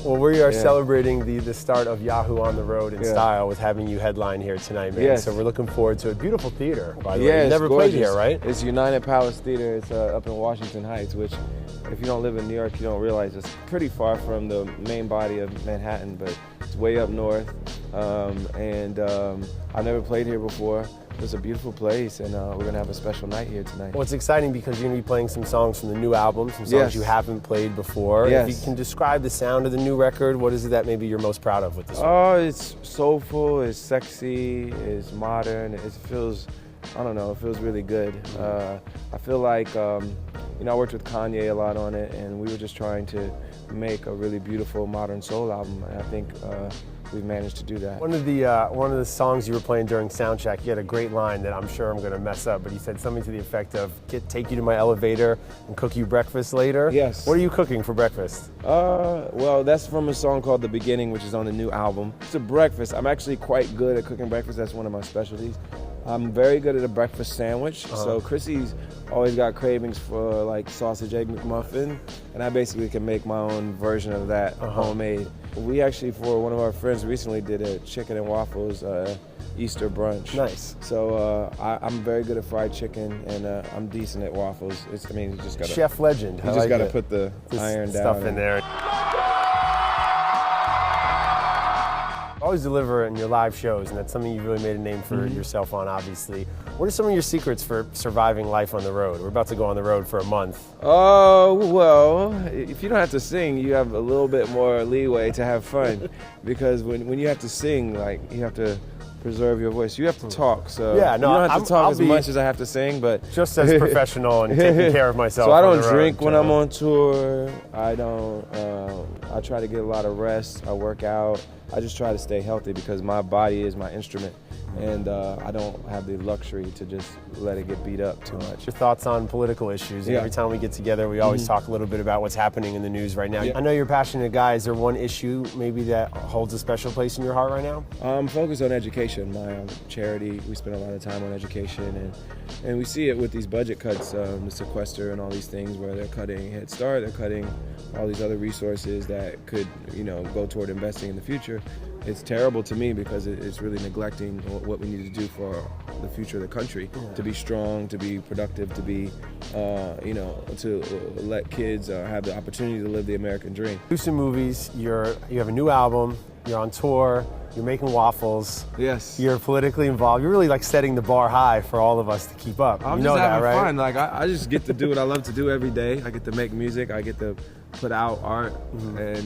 Well, we are celebrating the start of Yahoo on the road in style with having you headline here tonight, man. Yes. So we're looking forward to a beautiful theater, by the Yeah, way. You've never played gorgeous. here, right? It's United Palace Theater. It's up in Washington Heights, which if you don't live in New York, you don't realize it's pretty far from the main body of Manhattan, but it's way up north. I've never played here before. It's a beautiful place, and we're going to have a special night here tonight. Well, it's exciting because you're going to be playing some songs from the new album, some songs you haven't played before. Yes. If you can describe the sound of the new record, what is it that maybe you're most proud of with this one? Oh, it's soulful, it's sexy, it's modern, it feels, I don't know, it feels really good. I feel like, you know, I worked with Kanye a lot on it, and we were just trying to make a really beautiful modern soul album, and I think we've managed to do that. One of the songs you were playing during soundcheck, you had a great line that I'm sure I'm going to mess up, but you said something to the effect of, take you to my elevator and cook you breakfast later. Yes. What are you cooking for breakfast? Well, that's from a song called The Beginning, which is on the new album. It's a breakfast. I'm actually quite good at cooking breakfast. That's one of my specialties. I'm very good at a breakfast sandwich. So Chrissy's always got cravings for like sausage egg McMuffin, and I basically can make my own version of that homemade. We actually, for one of our friends, recently did a chicken and waffles Easter brunch. Nice. So I'm very good at fried chicken, and I'm decent at waffles. I mean, you just gotta Chef legend. You just gotta put the iron down. Stuff in there. Always deliver in your live shows, and that's something you've really made a name for yourself on, obviously. What are some of your secrets for surviving life on the road? We're about to go on the road for a month. Oh, well, if you don't have to sing, you have a little bit more leeway to have fun. Because when you have to sing, like, you have to preserve your voice. You have to talk, so yeah, no, you don't have to talk I'll as much as I have to sing, but just as professional and taking care of myself. So I don't on the drink road, when I'm on tour. I don't. I try to get a lot of rest. I work out. I just try to stay healthy because my body is my instrument, and I don't have the luxury to just let it get beat up too much. Your thoughts on political issues? Every time we get together, we always talk a little bit about what's happening in the news right now. I know you're a passionate guy. Is there one issue maybe that holds a special place in your heart right now? I'm focused on education. My charity, we spend a lot of time on education, and we see it with these budget cuts, the sequester and all these things where they're cutting Head Start, they're cutting all these other resources that could, you know, go toward investing in the future. It's terrible to me because it's really neglecting what we need to do for the future of the country, to be strong, to be productive, to be, you know, to let kids have the opportunity to live the American dream. Do some movies, you have a new album, you're on tour, you're making waffles. Yes. You're politically involved. You're really like setting the bar high for all of us to keep up. I'm just having fun. Like I just get to do what I love to do every day. I get to make music. I get to put out art and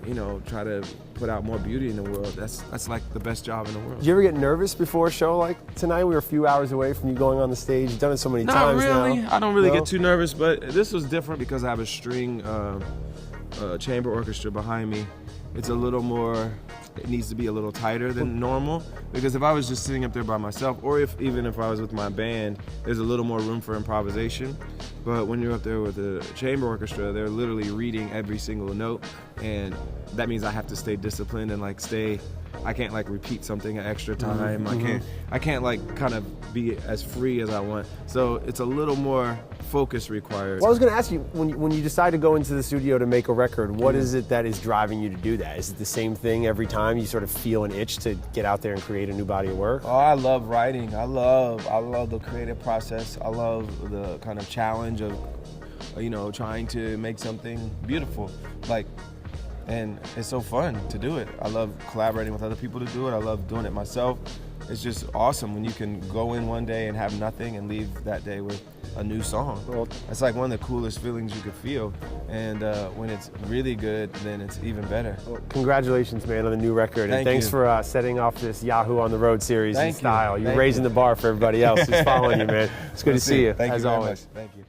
you know, try to put out more beauty in the world. That's like the best job in the world. Do you ever get nervous before a show like tonight? We were a few hours away from you going on the stage. You've done it so many times now. Not really. I don't really get too nervous, but this was different because I have a string chamber orchestra behind me. It's a little more, it needs to be a little tighter than normal, because if I was just sitting up there by myself, or even if I was with my band, there's a little more room for improvisation. But when you're up there with the chamber orchestra, they're literally reading every single note, and that means I have to stay disciplined and like I can't like repeat something an extra time. I can't like kind of be as free as I want. So it's a little more focus required. Well, I was going to ask you, when you decide to go into the studio to make a record, what is it that is driving you to do that? Is it the same thing every time? You sort of feel an itch to get out there and create a new body of work? Oh, I love writing. I love the creative process. I love the kind of challenge of, you know, trying to make something beautiful. And it's so fun to do it. I love collaborating with other people to do it. I love doing it myself. It's just awesome when you can go in one day and have nothing and leave that day with a new song. Well, it's like one of the coolest feelings you could feel. And when it's really good, then it's even better. Well, congratulations, man, on the new record. And thanks for setting off this Yahoo on the Road series in style. You're raising the bar for everybody else who's following you, man. It's good to see you, as always. Thank you.